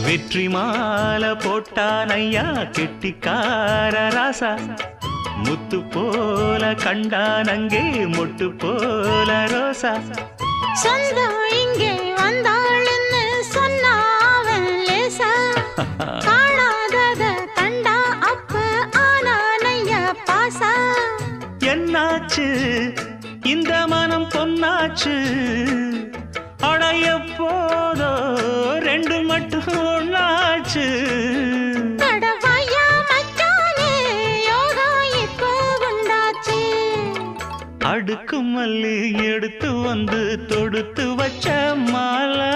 வெற்றி மாலை போட்டான் ஐயா கெட்டிக்கார ராசா முத்து போல கண்டான் அங்கே மொட்டு போல ரோசா சொந்தம் இங்கே வந்தாள்னு சொன்னாவன் லேசா காணாதத கண்டா அப்ப ஆனானையா பாசா என்னாச்சு இந்த மனம் பொன்னாச்சு அடைய போதோ ரெண்டு மட்டும் ஒன்னாச்சு கடவாயா மச்சானே யோகா இப்போ உண்டாச்சு அடுக்கு மல்லி எடுத்து வந்து தொடுத்து வச்ச மாலை